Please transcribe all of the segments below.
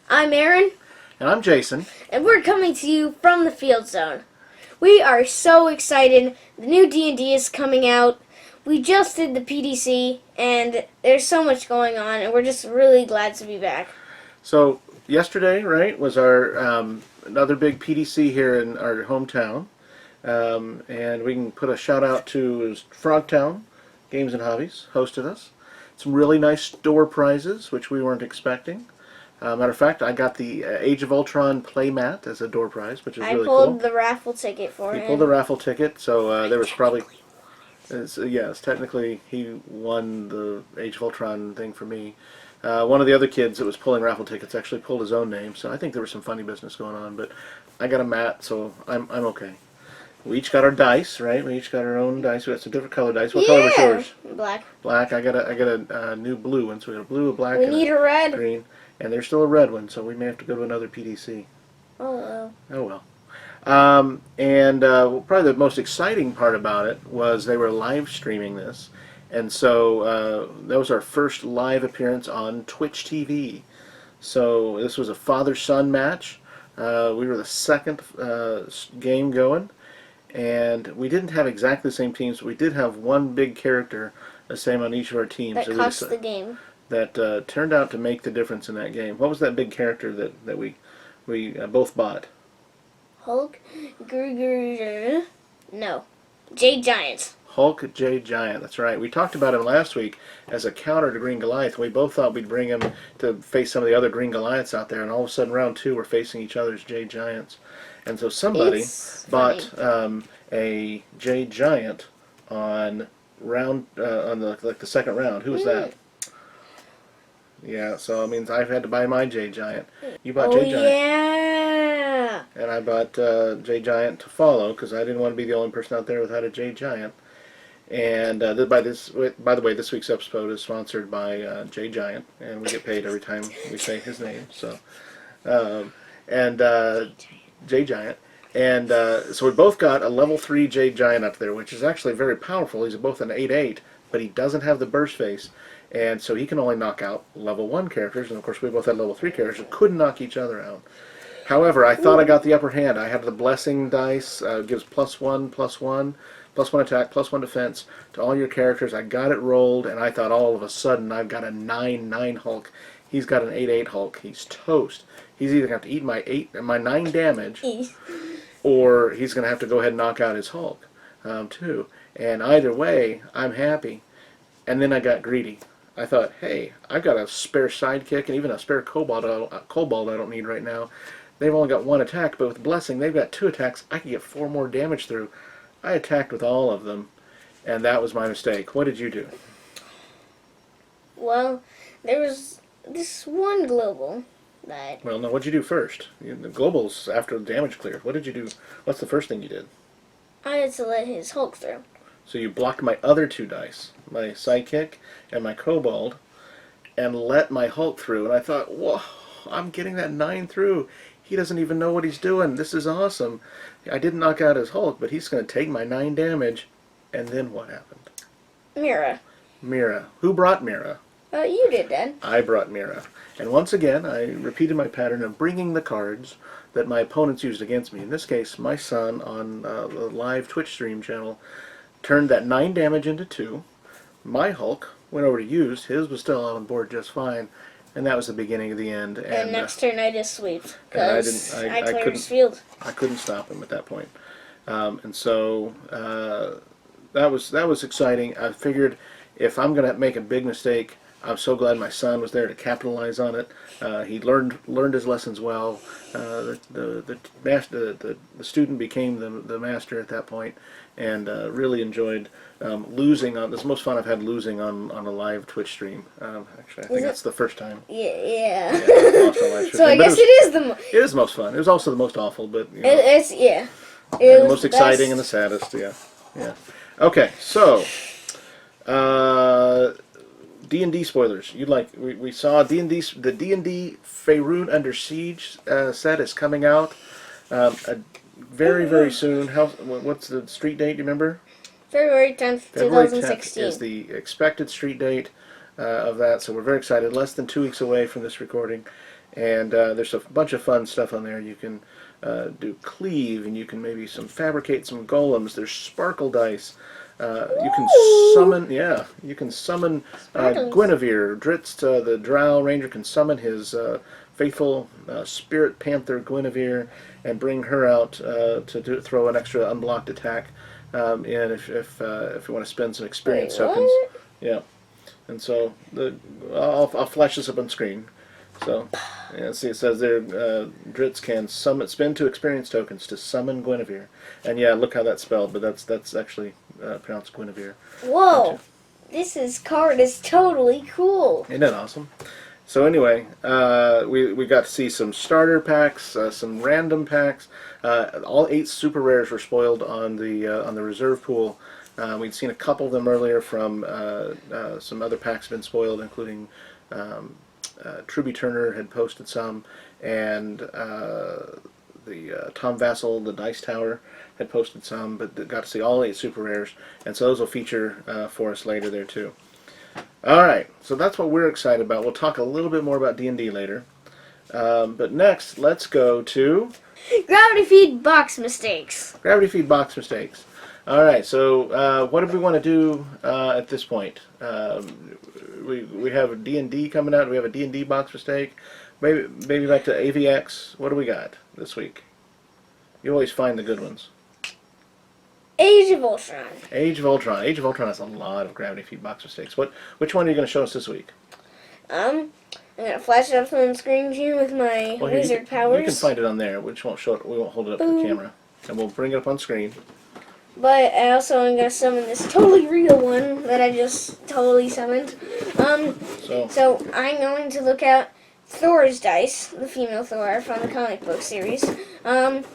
I'm Aaron. And I'm Jason. And we're coming to you from the Field Zone. We are so excited. The new D&D is coming out. We just did the PDC, and there's so much going on, and we're just really glad to be back. So yesterday, right, was our another big PDC here in our hometown. And we can put a shout out to Frogtown Games and Hobbies hosted us. Some really nice door prizes, which we weren't expecting. Matter of fact, I got the Age of Ultron playmat as a door prize, which is really cool. I pulled the raffle ticket for him. He pulled the raffle ticket, so there was probably... yes, technically he won the Age of Ultron thing for me. One of the other kids that was pulling raffle tickets actually pulled his own name, so I think there was some funny business going on, but I got a mat, so I'm okay. We each got our dice, right? We each got our own dice. We got some different color dice. What color was yours? Black. Black. I got a new blue one, so we got a blue, a black, we and need a red. Green. And there's still a red one, so we may have to go to another PDC. Oh well. Oh well. Probably the most exciting part about it was they were live streaming this, and so that was our first live appearance on Twitch TV. So this was a father-son match. We were the second game going, and we didn't have exactly the same teams. We did have one big character the same on each of our teams. That cost the game. That turned out to make the difference in that game. What was that big character that we both bought? Hulk, no, Jade Giant. Hulk Jade Giant, that's right. We talked about him last week as a counter to Green Goliath. We both thought we'd bring him to face some of the other Green Goliaths out there, and all of a sudden round two we're facing each other as Jade Giants. And so somebody bought a Jade Giant on round on the second round. Who was that? Yeah, so it means I've had to buy my Jade Giant. You bought Jade Giant. Yeah. And I bought Jade Giant to follow because I didn't want to be the only person out there without a Jade Giant. And by the way, this week's episode is sponsored by Jade Giant, and we get paid every time we say his name. So, Jade Giant. And so we both got a level 3 Jade Giant up there, which is actually very powerful. He's both an 8/8, but he doesn't have the burst face. And so he can only knock out level 1 characters, and of course we both had level 3 characters and couldn't knock each other out. However, I thought I got the upper hand. I had the blessing dice, gives +1, +1 attack, +1 defense to all your characters. I got it rolled, and I thought all of a sudden I've got a 9/9 Hulk. He's got an 8/8 Hulk. He's toast. He's either going to have to eat my 9 damage, or he's going to have to go ahead and knock out his Hulk, too. And either way, I'm happy. And then I got greedy. I thought, hey, I've got a spare sidekick and even a spare kobold I don't need right now. They've only got 1 attack, but with Blessing, they've got 2 attacks. I can get 4 more damage through. I attacked with all of them, and that was my mistake. What did you do? Well, there was this one global that... Well, no, what did you do first? The global's after the damage cleared. What did you do? What's the first thing you did? I had to let his Hulk through. So you blocked my other 2 dice, my sidekick and my kobold, and let my Hulk through. And I thought, whoa, I'm getting that 9 through. He doesn't even know what he's doing. This is awesome. I didn't knock out his Hulk, but he's going to take my 9 damage. And then what happened? Mira. Mira. Who brought Mira? You did, Dad. I brought Mira. And once again, I repeated my pattern of bringing the cards that my opponents used against me. In this case, my son on the live Twitch stream channel turned that 9 damage into 2. My Hulk went over to use. His was still on board just fine. And that was the beginning of the end. And next turn I just sweeped. Because I cleared his field. I couldn't stop him at that point. And so that was exciting. I figured if I'm going to make a big mistake, I'm so glad my son was there to capitalize on it. He learned his lessons well. The student became the master at that point, and really enjoyed losing on. This is the most fun I've had losing on a live Twitch stream. Actually, I think that's the first time. Yeah. Lost on live So I guess it is the. It is the most fun. It was also the most awful, but you know, it's yeah. the most exciting and the saddest. Yeah. Okay, so. D&D spoilers. We saw D&D. The D&D Faerun Under Siege set is coming out very soon. What's the street date? Do you remember? February 10th, February 2016. 10th is the expected street date. of that. So we're very excited. Less than 2 weeks away from this recording, and there's a bunch of fun stuff on there. You can do cleave, and you can maybe fabricate some golems. There's sparkle dice. You can summon, you can summon Guinevere. Dritz, the Drow Ranger, can summon his faithful spirit panther Guinevere and bring her out to throw an extra unblocked attack. And if you want to spend some experience tokens, yeah. And so I'll flash this up on screen. So, see, it says there, Dritz can spend 2 experience tokens to summon Guinevere. And yeah, look how that's spelled, but that's actually pronounced Guinevere. Whoa, this card is totally cool. Isn't that awesome? So anyway, we got to see some starter packs, some random packs. All 8 super rares were spoiled on the reserve pool. We'd seen a couple of them earlier from some other packs been spoiled, including Truby Turner had posted some, and the Tom Vassell, the Dice Tower, had posted some, but got to see all 8 super rares, and so those will feature for us later there too. Alright, so that's what we're excited about. We'll talk a little bit more about D&D later. But next, let's go to Gravity feed box mistakes. Gravity feed box mistakes. Alright, so what do we want to do at this point? We have a D&D coming out. We have a D&D box mistake. Maybe back to AVX. What do we got this week? You always find the good ones. Age of Ultron. Age of Ultron. Age of Ultron has a lot of Gravity feed box mistakes. Which one are you going to show us this week? I'm gonna flash it up on the screen here with my wizard powers. You can find it on there. We won't show it. We won't hold it up to the camera, and we'll bring it up on screen. But I also am gonna summon this totally real one that I just totally summoned. So I'm going to look at Thor's dice, the female Thor from the comic book series, and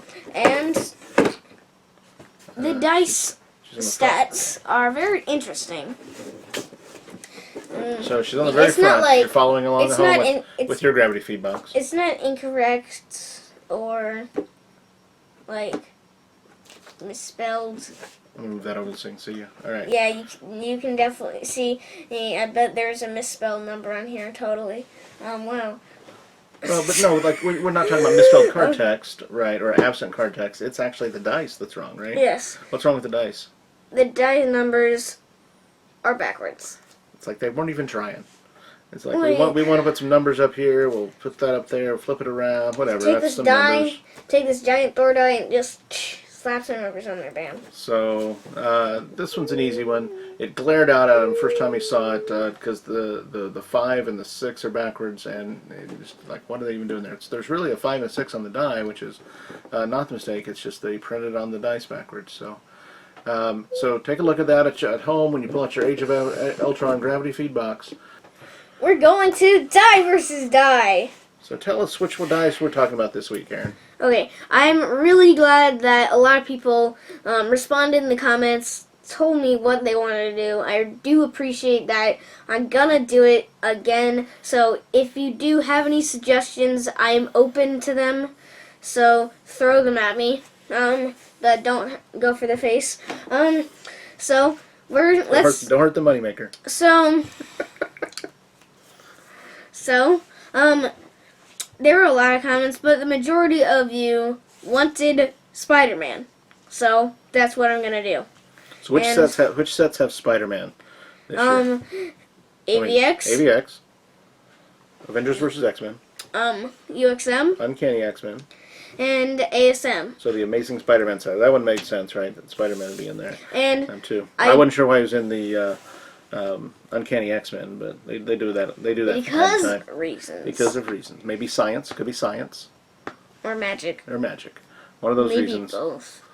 the dice stats are very interesting. So she's on the very front. You're following along at home with your gravity feed box. It's not incorrect or misspelled. I'm gonna move that over so you can see you. All right. Yeah, you can definitely see. I bet there's a misspelled number on here. Totally. Wow. Well, but no, we're not talking about misspelled card text, right, or absent card text. It's actually the dice that's wrong, right? Yes. What's wrong with the dice? The dice numbers are backwards. It's like they weren't even trying. It's like we want to put some numbers up here. We'll put that up there. Flip it around. Whatever. Take this die. Take this giant Thor die and just slap some numbers on there. Bam. So this one's an easy one. It glared out at him first time he saw it because the 5 and the 6 are backwards, and just like, what are they even doing there? There's really a 5 and a 6 on the die, which is not the mistake. It's just they printed on the dice backwards. So. So take a look at that at home when you pull out your Age of Ultron gravity feed box. We're going to die versus die. So tell us which dice we're talking about this week, Aaron. Okay, I'm really glad that a lot of people responded in the comments, told me what they wanted to do. I do appreciate that. I'm gonna do it again. So if you do have any suggestions, I'm open to them. So throw them at me. But don't go for the face. So don't hurt the moneymaker. So there were a lot of comments, but the majority of you wanted Spider-Man. So that's what I'm gonna do. So which sets have Spider-Man this year? AVX. AVX. Avengers vs. X-Men. UXM. Uncanny X-Men. And ASM. So the Amazing Spider-Man set. That one made sense, right? That Spider-Man would be in there. And too. I wasn't sure why he was in the Uncanny X-Men, but they do that. They do that because from time to time. Reasons. Because of reasons. Maybe science. Could be science. Or magic. Or magic. One of those reasons. Maybe both.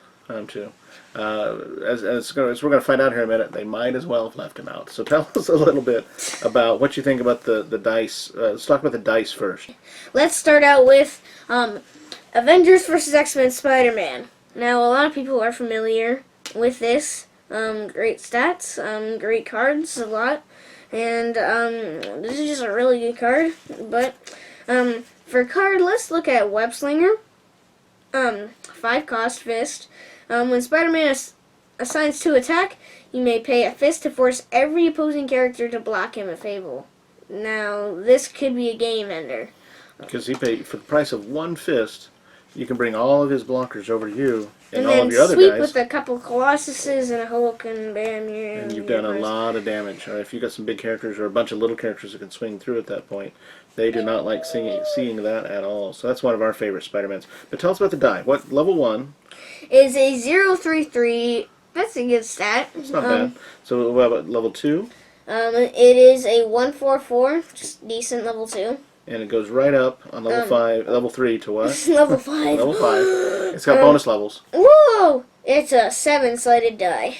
Too. As we're going to find out here in a minute, they might as well have left him out. So tell us a little bit about what you think about the dice. Let's talk about the dice first. Let's start out with Avengers vs. X-Men Spider-Man. Now, a lot of people are familiar with this. Great stats, great cards, a lot. And this is just a really good card. But for a card, let's look at Web Slinger. 5 cost fist. When Spider-Man is assigns 2 attack, you may pay a fist to force every opposing character to block him if able. Now, this could be a game ender. Because he paid for the price of 1 fist, you can bring all of his blockers over to you and all then of your other sweep guys. with a couple Colossuses and a Hulk, and bam, You've done a lot of damage. If you've got some big characters or a bunch of little characters that can swing through at that point, they do not like seeing that at all. So that's one of our favorite Spider-Mans. But tell us about the die. What level 1? Is a 033. That's a good stat. It's not bad. So what about level 2? It is a 144, just decent level 2. And it goes right up on level 3 to what? Level 5. Level 5. It's got bonus levels. Whoa! It's a 7-sided die.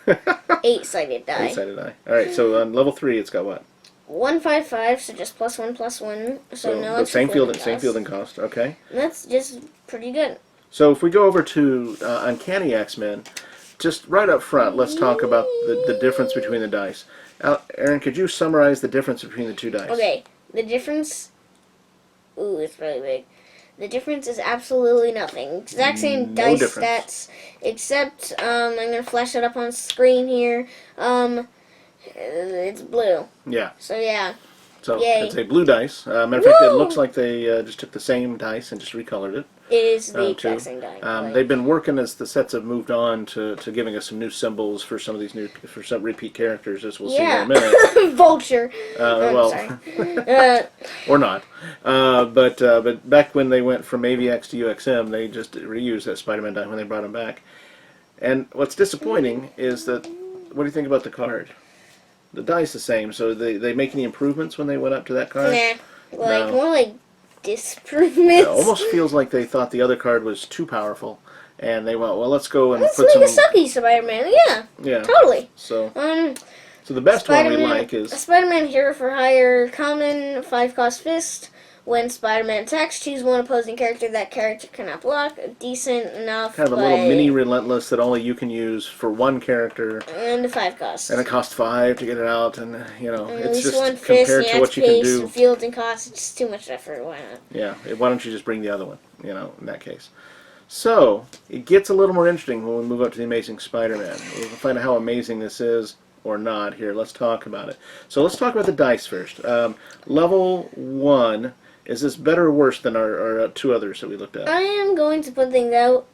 8-sided die. 8-sided die. Alright, so on level 3 it's got what? 155, so just +1/+1. So no extra same cost. fielding cost. Okay. That's just pretty good. So if we go over to Uncanny X-Men, just right up front, let's talk about the difference between the dice. Aaron, could you summarize the difference between the 2 dice? Okay, the difference... Ooh, it's really big. The difference is absolutely nothing. Exact same No dice difference. stats, except, I'm going to flash it up on screen here. It's blue. Yeah. So, yeah. So Yay. it's a blue dice. Matter of fact, it Woo! looks like they just took the same dice and just recolored it. It is the too. exact same die. They've been working as the sets have moved on to giving us some new symbols for some of these for some repeat characters, as we'll see in a minute. Vulture. Well, Sorry. or not. But back when they went from AVX to UXM, they just reused that Spider-Man die when they brought him back. And what's disappointing is that, what do you think about the card? The die's the same, so they make any improvements when they went up to that card? Nah, more like disprovements. It almost feels like they thought the other card was too powerful, and they went, well, let's go and Let's put make some... a sucky Spider-Man. Yeah, Yeah. totally. So the best one we like A is... Spider-Man Hero for Hire common 5-cost fist. When Spider-Man attacks, choose one opposing character that character cannot block. Decent enough. Kind of a little mini relentless that only you can use for one character. And a 5-cost. And it costs 5 to get it out, and And it's at least just one fist, compared and to what you can do. Some fielding costs. It's just too much effort. Why not? Yeah, why don't you just bring the other one? In that case. So it gets a little more interesting when we move up to the Amazing Spider-Man. We'll find out how amazing this is or not. Here, let's talk about it. So let's talk about the dice first. Level 1. Is this better or worse than our 2 others that we looked at? I am going to put things out.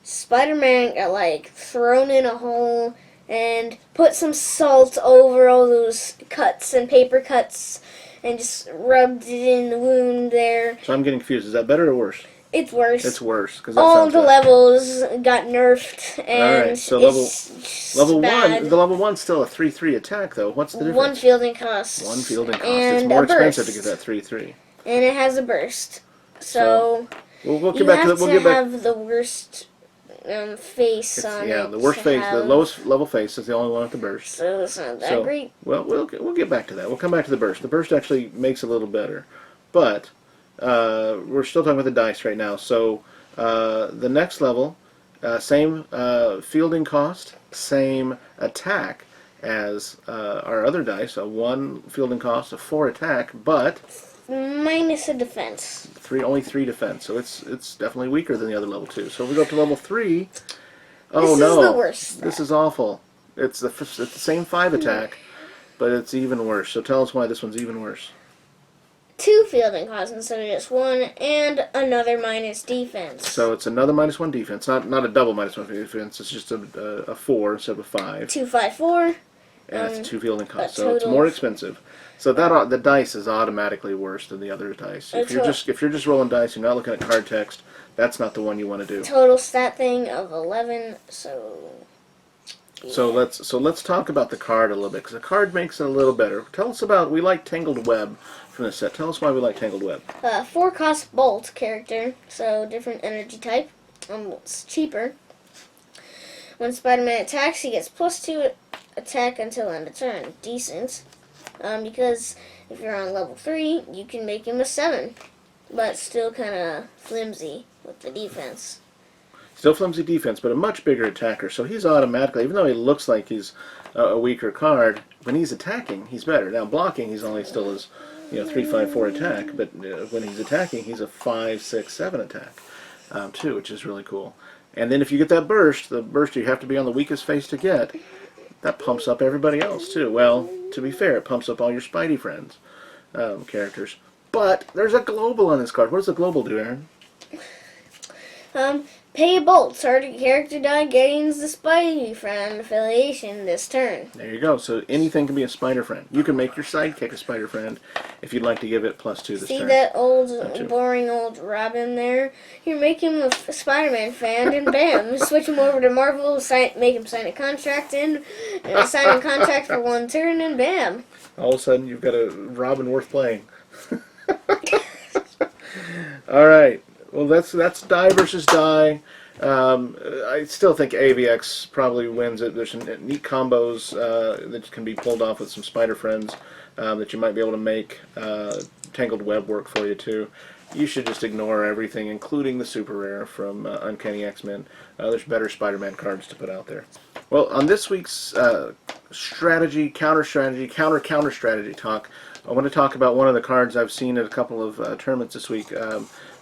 Spider-Man got thrown in a hole and put some salt over all those cuts and paper cuts and just rubbed it in the wound there. So I'm getting confused. Is that better or worse? It's worse. It's worse. Cause all the levels got nerfed, and all right, so level bad. 1. The level 1's still a 3/3 attack, though. What's the difference? 1 fielding cost. 1 fielding cost. And it's more a expensive burst. to get that 3/3. And it has a burst. So we'll get back to that. We'll get back. Have the worst face on it. Yeah, the worst face, the lowest level face is the only one with the burst. So it's not that great. Well, we'll get back to that. We'll come back to the burst. The burst actually makes it a little better, but we're still talking about the dice right now. So the next level, same fielding cost, same attack as our other dice. A 1 fielding cost, a 4 attack, but minus a defense. Only 3 defense. So it's definitely weaker than the other level 2. So if we go up to level 3. Oh this no! This is the worst. This is awful. It's the same 5 attack, but it's even worse. So tell us why this one's even worse. 2 fielding costs instead of just 1, and another minus defense. So it's another -1 defense. Not a double -1 defense. It's just a 4 instead of a 5. 2, 5, 4. And it's 2 fielding costs, so it's more expensive. So the dice is automatically worse than the other dice. If you're just rolling dice, you're not looking at card text. That's not the one you want to do. Total stat thing of 11. So. Yeah. So let's talk about the card a little bit, because the card makes it a little better. Tell us about, we like Tangled Web from this set. Tell us why we like Tangled Web. 4-cost Bolt character, so different energy type. It's cheaper. When Spider-Man attacks, he gets +2 attack until end of turn. Decent. Because if you're on level 3, you can make him a 7. But still kind of flimsy with the defense. Still flimsy defense, but a much bigger attacker. So he's automatically, even though he looks like he's a weaker card, when he's attacking, he's better. Now blocking, he's only still his 3, 5, 4 attack, but when he's attacking, he's a 5, 6, 7 attack too, which is really cool. And then if you get that burst, the burst you have to be on the weakest face to get, that pumps up everybody else too. Well, to be fair, it pumps up all your Spidey friends characters. But there's a global on this card. What does the global do, Aaron? Pay a bolt. Target character die gains the Spidey friend affiliation this turn. There you go. So anything can be a spider friend. You can make your sidekick a spider friend if you'd like to give it +2 this turn. See that old, boring old Robin there? You make him a Spider-Man fan, and bam, switch him over to Marvel, make him sign a contract sign a contract for 1 turn, and bam. All of a sudden, you've got a Robin worth playing. All right. Well, that's die versus die. I still think AVX probably wins it. There's some neat combos that can be pulled off with some spider friends that you might be able to make tangled web work for you too. You should just ignore everything, including the super rare from Uncanny X-Men. There's better Spider-Man cards to put out there. Well, on this week's strategy, counter strategy talk, I want to talk about one of the cards I've seen at a couple of tournaments this week.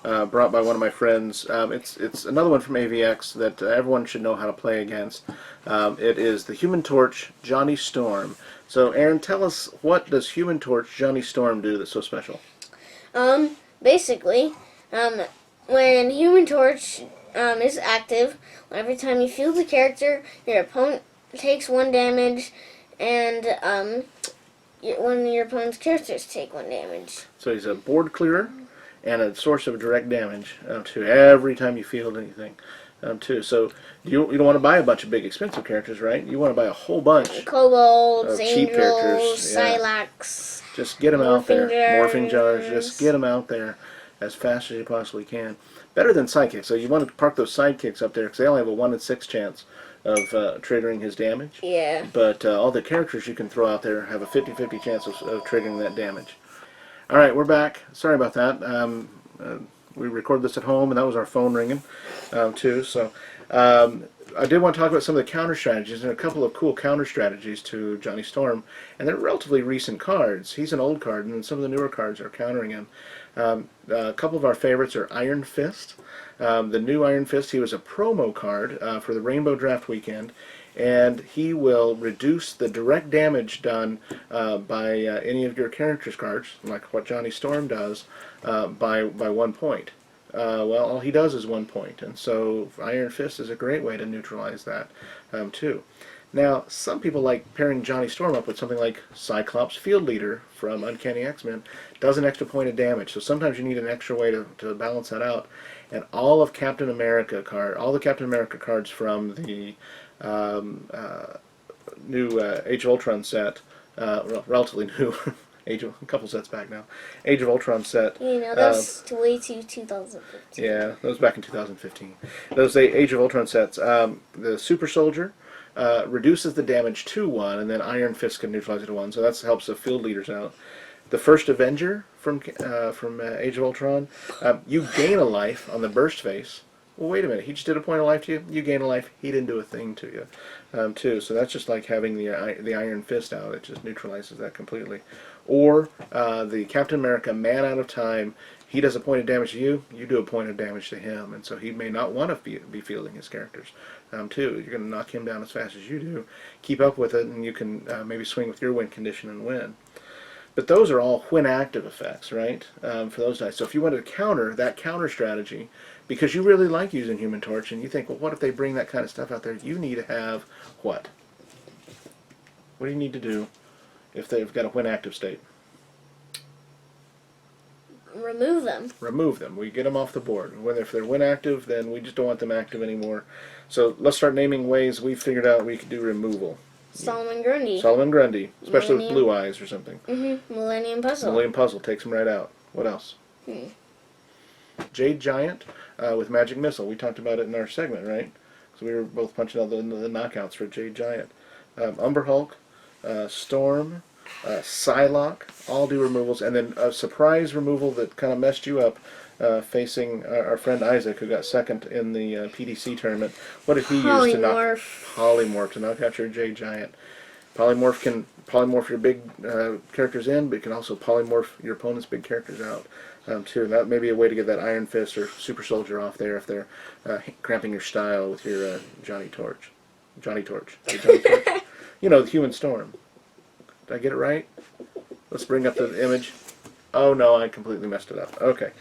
Brought by one of my friends. It's another one from AVX that everyone should know how to play against. It is the Human Torch Johnny Storm. So, Aaron, tell us, what does Human Torch Johnny Storm do that's so special? Basically, when Human Torch is active, every time you field a character, your opponent takes 1 damage, and one of your opponent's characters take 1 damage. So he's a board clearer and a source of direct damage to every time you field anything. Too. So you don't want to buy a bunch of big expensive characters, right? You want to buy a whole bunch Kobolds, of cheap Angels, characters. Yeah. Psylocke. Just get them out there. Jars. Morphing jars. Just get them out there as fast as you possibly can. Better than sidekicks. So you want to park those sidekicks up there because they only have a 1 in 6 chance of triggering his damage. Yeah. But all the characters you can throw out there have a 50-50 chance of triggering that damage. All right, we're back. Sorry about that. We recorded this at home, and that was our phone ringing, too. So I did want to talk about some of the counter strategies, and a couple of cool counter strategies to Johnny Storm. And they're relatively recent cards. He's an old card, and some of the newer cards are countering him. A couple of our favorites are Iron Fist. The new Iron Fist, he was a promo card for the Rainbow Draft weekend, and he will reduce the direct damage done by any of your character's cards, like what Johnny Storm does, by 1 point. Well, all he does is 1 point, and so Iron Fist is a great way to neutralize that, too. Now, some people like pairing Johnny Storm up with something like Cyclops Field Leader from Uncanny X-Men. Does an extra point of damage, so sometimes you need an extra way to balance that out. And all the Captain America cards from the new Age of Ultron set, relatively new, a couple sets back now, Age of Ultron set. You know, that's way too 2015. Yeah, that was back in 2015. Those Age of Ultron sets. The Super Soldier reduces the damage to 1, and then Iron Fist can neutralize it to 1, so that helps the field leaders out. The First Avenger from Age of Ultron, you gain a life on the burst face. Well, wait a minute, he just did a point of life to you? You gain a life, he didn't do a thing to you, too. So that's just like having the Iron Fist out. It just neutralizes that completely. Or the Captain America Man Out of Time, he does a point of damage to you, you do a point of damage to him, and so he may not want to be fielding his characters, too. You're going to knock him down as fast as you do, keep up with it, and you can maybe swing with your win condition and win. But those are all when active effects, right, for those dice. So if you wanted to counter that counter strategy, because you really like using Human Torch, and you think, well, what if they bring that kind of stuff out there? You need to have what? What do you need to do if they've got a when active state? Remove them. Remove them. We get them off the board. If they're when active, then we just don't want them active anymore. So let's start naming ways we figured out we could do removal. Solomon Grundy. Solomon Grundy, especially with blue eyes or something. Millennium Puzzle. Millennium Puzzle takes them right out. What else? Jade Giant with Magic Missile. We talked about it in our segment, right? So we were both punching out the knockouts for Jade Giant. Umber Hulk, Storm, Psylocke, all do removals. And then a surprise removal that kind of messed you up, facing our friend Isaac, who got second in the PDC tournament. What did he use to knock? Polymorph to knock out your Jade Giant. Polymorph can polymorph your big characters in, but it can also polymorph your opponent's big characters out, too. And that may be a way to get that Iron Fist or Super Soldier off there if they're cramping your style with your Johnny Torch. Johnny Torch. Johnny Torch. The Human Storm. Did I get it right? Let's bring up the image. Oh no, I completely messed it up. Okay.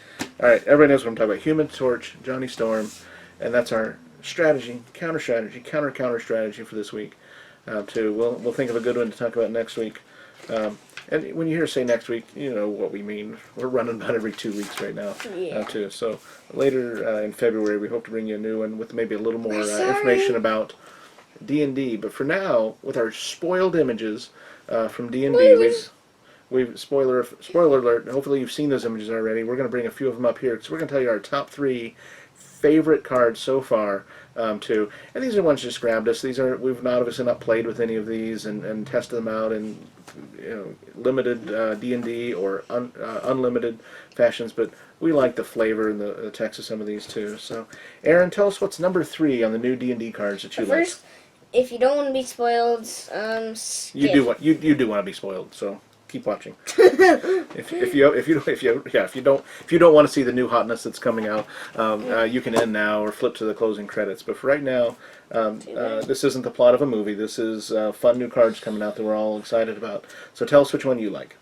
Alright, everybody knows what I'm talking about. Human Torch, Johnny Storm, and that's our strategy, counter strategy for this week. Too. We'll think of a good one to talk about next week. And when you hear us say next week, you know what we mean. We're running about every 2 weeks right now, too. So later in February, we hope to bring you a new one with maybe a little more information about D&D. But for now, with our spoiled images from D&D, we've spoiler alert. Hopefully you've seen those images already. We're going to bring a few of them up here because we're going to tell you our top 3 favorite cards so far, too. And these are ones just grabbed us. We've obviously not played with any of these and tested them out in limited D&D or unlimited fashions, but we like the flavor and the text of some of these too. So, Aaron, tell us what's number 3 on the new D&D cards that you like. First, if you don't want to be spoiled, skip. You do want to be spoiled. So. Keep watching. if you don't want to see the new hotness that's coming out, you can end now or flip to the closing credits. But for right now, this isn't the plot of a movie. This is fun new cards coming out that we're all excited about. So tell us which one you like.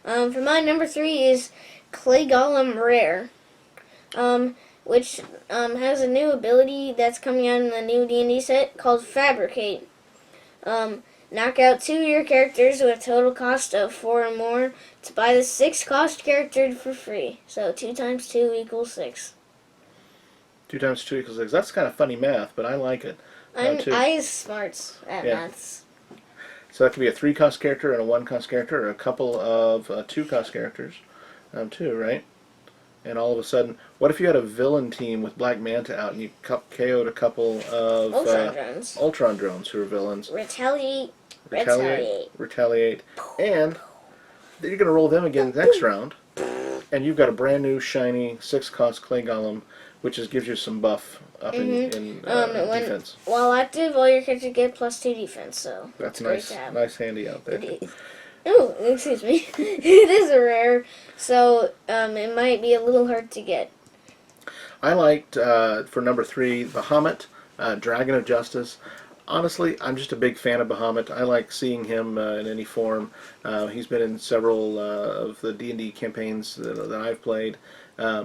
For my number 3 is Clay Golem Rare, which has a new ability that's coming out in the new D&D set called Fabricate. Knock out 2 of your characters with a total cost of 4 or more to buy the 6th cost character for free. So 2 times 2 equals 6. 2 times 2 equals 6. That's kind of funny math, but I like it. I is smart at maths. So that could be a 3-cost character and a 1-cost character, or a couple of 2-cost characters, too, right? And all of a sudden, what if you had a villain team with Black Manta out and you KO'd a couple of Ultron drones who are villains? Retaliate. And then you're going to roll them again next round, and you've got a brand new shiny 6-cost Clay Golem, which gives you some buff up in defense. While active, all your characters get +2 defense. So that's nice handy out there. Oh, excuse me. It is a rare, so it might be a little hard to get. I liked, for number 3, Bahamut, Dragon of Justice. Honestly, I'm just a big fan of Bahamut. I like seeing him in any form. He's been in several of the D&D campaigns that I've played.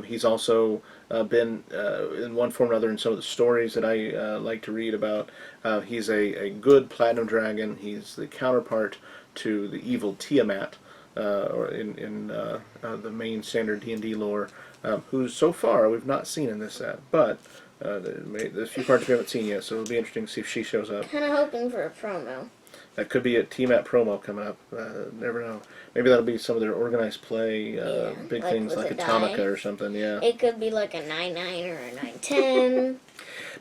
He's also been in one form or another in some of the stories that I like to read about. He's a good platinum dragon. He's the counterpart to the evil Tiamat, or in the main standard D&D lore, who so far we've not seen in this set, but there's a few cards we haven't seen yet, so it'll be interesting to see if she shows up. Kind of hoping for a promo. That could be a Tiamat promo coming up. Never know. Maybe that'll be some of their organized play, big things like Atomica or something. Yeah. It could be like a 9/9 or a 9/10.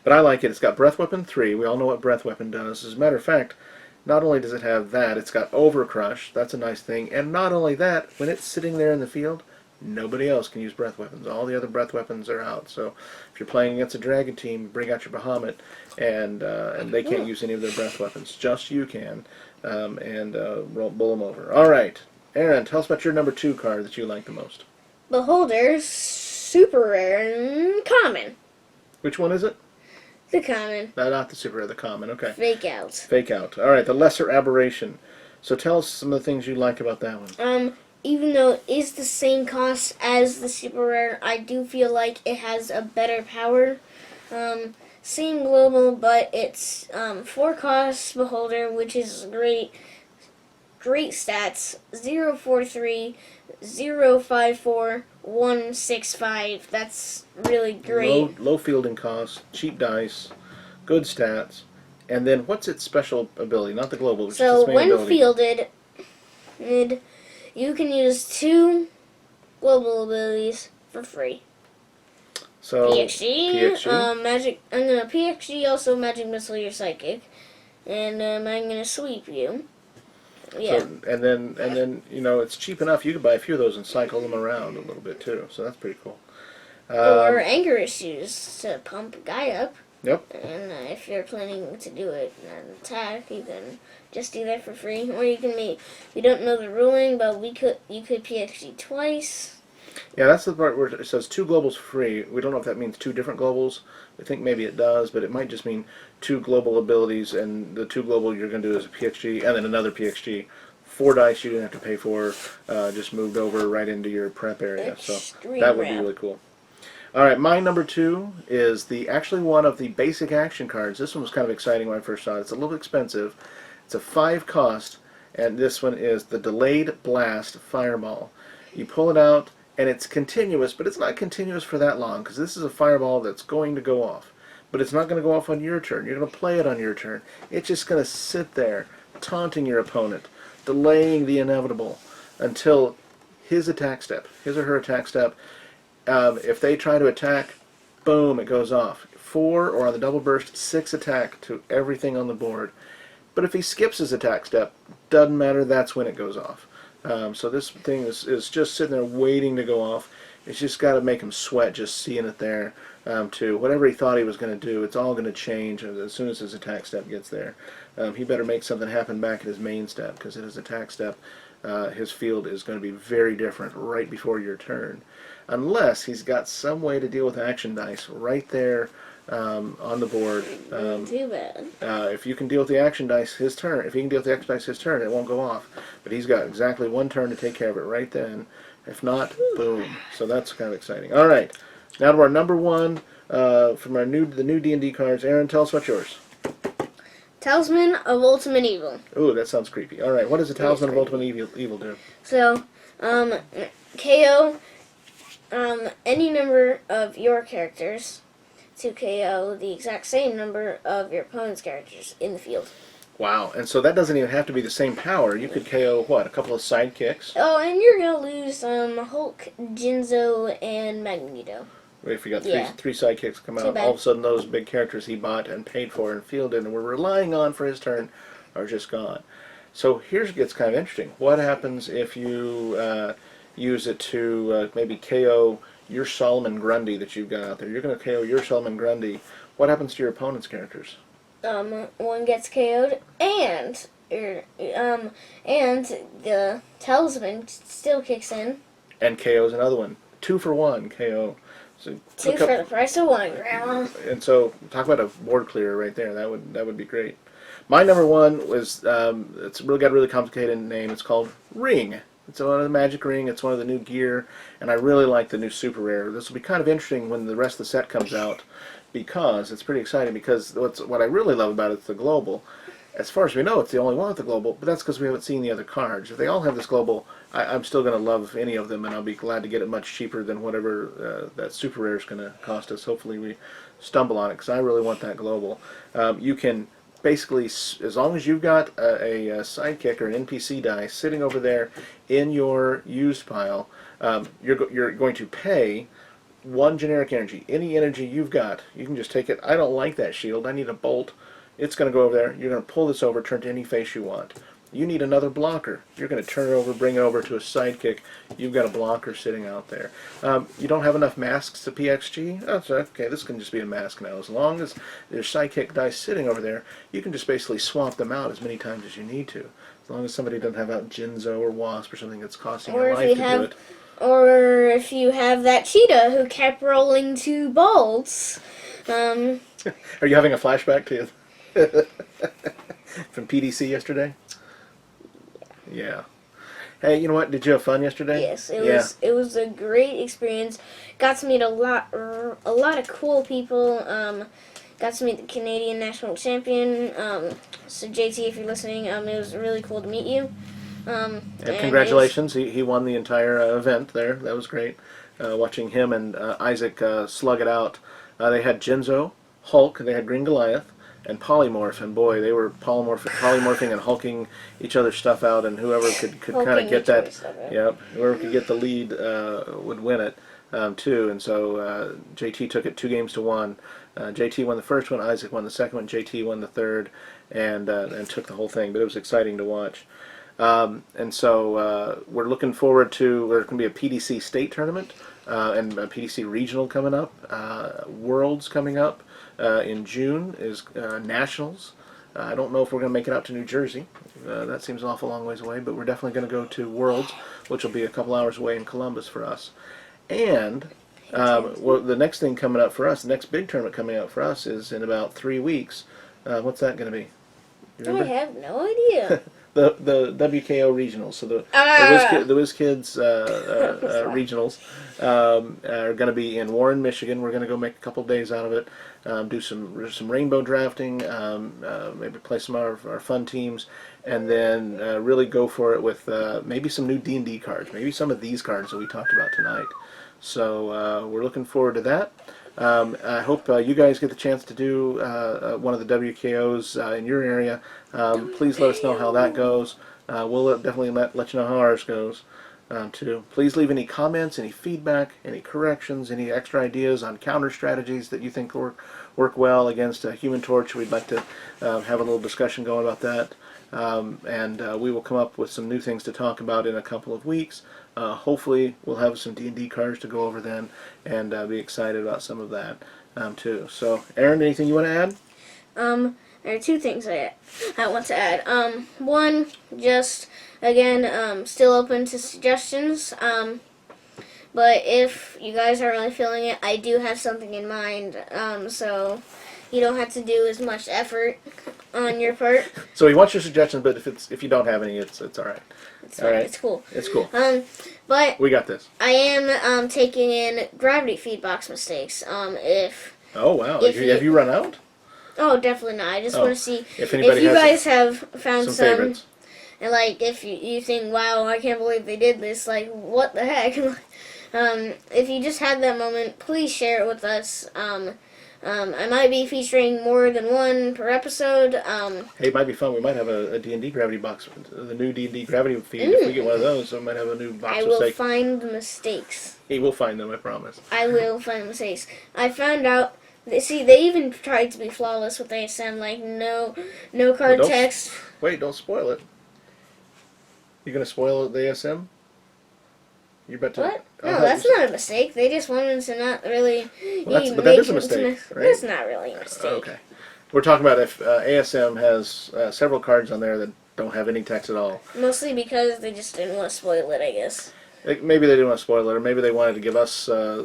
But I like it. It's got Breath Weapon 3. We all know what Breath Weapon does. As a matter of fact, not only does it have that, it's got Overcrush. That's a nice thing. And not only that, when it's sitting there in the field, nobody else can use breath weapons. All the other breath weapons are out. So if you're playing against a dragon team, bring out your Bahamut, and they can't use any of their breath weapons. Just you can, and bull them over. All right, Aaron, tell us about your number 2 card that you like the most. Beholder, super rare and common. Which one is it? The common. No, not the super rare, the common. Okay. Fake out. Fake out. All right, the lesser aberration. So tell us some of the things you like about that one. Even though it is the same cost as the super rare, I do feel like it has a better power. Same global, but it's 4 costs Beholder, which is great. Great stats. 043, 054, 165. That's really great. Low fielding costs, cheap dice, good stats. And then what's its special ability? Not the global, which is its main ability. Fielded, you can use 2 global abilities for free. So PXG. Magic. I'm gonna PXG, also Magic Missile your Psychic, and I'm gonna sweep you. Yeah. So, and then it's cheap enough. You can buy a few of those and cycle them around a little bit too. So that's pretty cool. Or Anger Issues to pump a guy up. Yep. And if you're planning to do it in an attack, you can just do that for free. Or you can we don't know the ruling, but you could PXG twice. Yeah, that's the part where it says 2 globals free. We don't know if that means 2 different globals. We think maybe it does, but it might just mean 2 global abilities, and the 2 global you're going to do is a PXG and then another PXG. 4 dice you didn't have to pay for, just moved over right into your prep area. So Extreme that would be rare. really cool. All right, my number 2 is actually one of the basic action cards. This one was kind of exciting when I first saw it. It's a little expensive. It's a 5 cost, and this one is the Delayed Blast Fireball. You pull it out, and it's continuous, but it's not continuous for that long, because this is a fireball that's going to go off. But it's not going to go off on your turn. You're going to play it on your turn. It's just going to sit there, taunting your opponent, delaying the inevitable until his or her attack step. If they try to attack, boom, it goes off. 4, or on the double burst, 6 attack to everything on the board. But if he skips his attack step, doesn't matter, that's when it goes off. So this thing is just sitting there waiting to go off. It's just got to make him sweat just seeing it there. To whatever he thought he was going to do, it's all going to change as soon as his attack step gets there. He better make something happen back at his main step, because at his attack step, his field is going to be very different right before your turn. Unless he's got some way to deal with action dice right there on the board. Too bad. If you can deal with the action dice his turn, if he can deal with the action dice his turn, it won't go off. But he's got exactly 1 turn to take care of it right then. If not, boom. So that's kind of exciting. All right, now to our number 1 from the new D&D cards. Aaron, tell us what's yours. Talisman of Ultimate Evil. Ooh, that sounds creepy. All right, what does the Talisman of Ultimate Evil do? So, KO any number of your characters to KO the exact same number of your opponent's characters in the field. Wow, and so that doesn't even have to be the same power. You could KO, what, a couple of sidekicks? Oh, and you're going to lose Hulk, Jinzo, and Magneto. If you got Yeah. three sidekicks come out, all of a sudden those big characters he bought and paid for and fielded and were relying on for his turn are just gone. So here it gets kind of interesting. What happens if you use it to maybe KO your Solomon Grundy that you've got out there? You're going to KO your Solomon Grundy. What happens to your opponent's characters? One gets KO'd, and the talisman still kicks in. And KO's another one. 2 for 1 KO. So 2 for the price of 1, Grandma. And so talk about a board clearer right there. That would be great. My number 1 was it's really got a really complicated name. It's called Ring. It's one of the Magic Ring. It's one of the new gear, and I really like the new Super Rare. This will be kind of interesting when the rest of the set comes out, because it's pretty exciting. Because what I really love about it is the global. As far as we know, it's the only one with the global, but that's because we haven't seen the other cards. If they all have this global, I'm still going to love any of them, and I'll be glad to get it much cheaper than whatever that Super Rare is going to cost us. Hopefully we stumble on it, because I really want that global. You can basically, as long as you've got a sidekick or an NPC die sitting over there in your used pile, you're going to pay 1 generic energy. Any energy you've got, you can just take it. I don't like that shield. I need a bolt. It's going to go over there. You're going to pull this over, turn to any face you want. You need another blocker. You're going to turn it over, bring it over to a sidekick. You've got a blocker sitting out there. You don't have enough masks to PXG? Oh, okay, this can just be a mask now. As long as there's sidekick dice sitting over there, you can just basically swap them out as many times as you need to. As long as somebody doesn't have out Jinzo or Wasp or something that's costing your life to do it. Or if you have that cheetah who kept rolling 2 bolts. Are you having a flashback to from PDC yesterday? Yeah. Hey, you know what? Did you have fun yesterday? Yes, it was a great experience. Got to meet a lot of cool people. Got to meet the Canadian national champion. So JT, if you're listening, it was really cool to meet you. And congratulations, he won the entire event there. That was great. Watching him and Isaac slug it out. They had Jinzo, Hulk, they had Green Goliath, and Polymorph, and boy, they were polymorphing and hulking each other's stuff out, and whoever could kind of get that, whoever could get the lead would win it too. And so JT took it 2-1. JT won the first one, Isaac won the second one, JT won the third, and took the whole thing. But it was exciting to watch. And so we're looking forward to, there's going to be a PDC state tournament and a PDC regional coming up, Worlds coming up. In June is Nationals. I don't know if we're going to make it out to New Jersey. That seems an awful long ways away, but we're definitely going to go to Worlds, which will be a couple hours away in Columbus for us. And well, the next thing coming up for us, the next big tournament coming up for us is in about 3 weeks. What's that going to be? You I remember? have no idea. The WKO regionals, so the Whiz Kids regionals are going to be in Warren, Michigan. We're going to go make a couple days out of it, do some rainbow drafting, maybe play some of our fun teams, and then really go for it with maybe some new D&D cards, maybe some of these cards that we talked about tonight. So we're looking forward to that. I hope you guys get the chance to do one of the WKOs in your area. Please let us know how that goes. We'll definitely let you know how ours goes, too. Please leave any comments, any feedback, any corrections, any extra ideas on counter strategies that you think work well against a Human Torch. We'd like to have a little discussion going about that. And we will come up with some new things to talk about in a couple of weeks. Hopefully we'll have some D&D cards to go over then, and be excited about some of that too. So, Aaron, anything you want to add? There are two things I want to add. One, just again, still open to suggestions. But if you guys aren't really feeling it, I do have something in mind. So you don't have to do as much effort on your part. So we want your suggestions, but if you don't have any, it's all right. It's all fine. right. It's cool. It's cool. But we got this. I am taking in gravity feed box mistakes. Oh wow! Have you run out? Oh, definitely not. I just want to see if anybody you has guys have found some some, favorites. and like if you think, wow, I can't believe they did this. Like, what the heck? If you just had that moment, please share it with us. I might be featuring more than one per episode. Hey, it might be fun. We might have a D&D gravity box, the new D&D gravity feed. If we get one of those, we might have a new box I of will steak. find the mistakes. He will find them, I promise. I will find the mistakes. I found out. See, they even tried to be flawless with ASM, like no card Well, text. Wait, don't spoil it. You're gonna spoil the ASM? You're about to. What? No, that's not a mistake. They just wanted to not really. Well, but that is a mistake, right? That's not really a mistake. Okay. We're talking about if ASM has several cards on there that don't have any text at all. Mostly because they just didn't want to spoil it, I guess. Maybe they didn't want to spoil it, or maybe they wanted to give us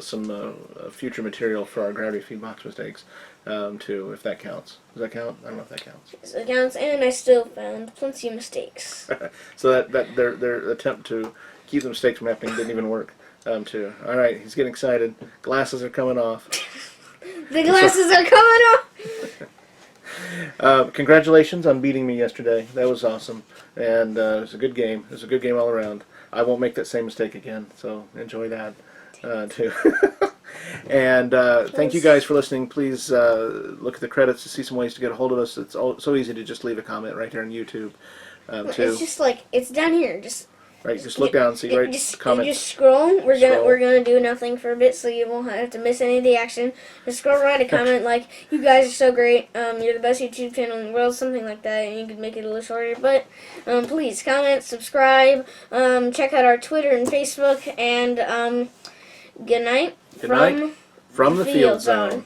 some future material for our gravity feed box mistakes, too, if that counts. Does that count? I don't know if that counts. Yes, it counts, and I still found plenty of mistakes. So that their attempt to keep the mistakes from happening didn't even work, too. All right, he's getting excited. Glasses are coming off. The glasses are coming off! Congratulations on beating me yesterday. That was awesome, and it was a good game. It was a good game all around. I won't make that same mistake again, so enjoy that, too. And thank you guys for listening. Please look at the credits to see some ways to get a hold of us. It's so easy to just leave a comment right here on YouTube, too. It's just like, it's down here. Just look down and see comment. Just scroll. We're gonna do nothing for a bit, so you won't have to miss any of the action. Just scroll right a comment like, "You guys are so great. You're the best YouTube channel in the world," something like that, and you could make it a little shorter. But please comment, subscribe, check out our Twitter and Facebook, and good night. Good night from the Field Zone.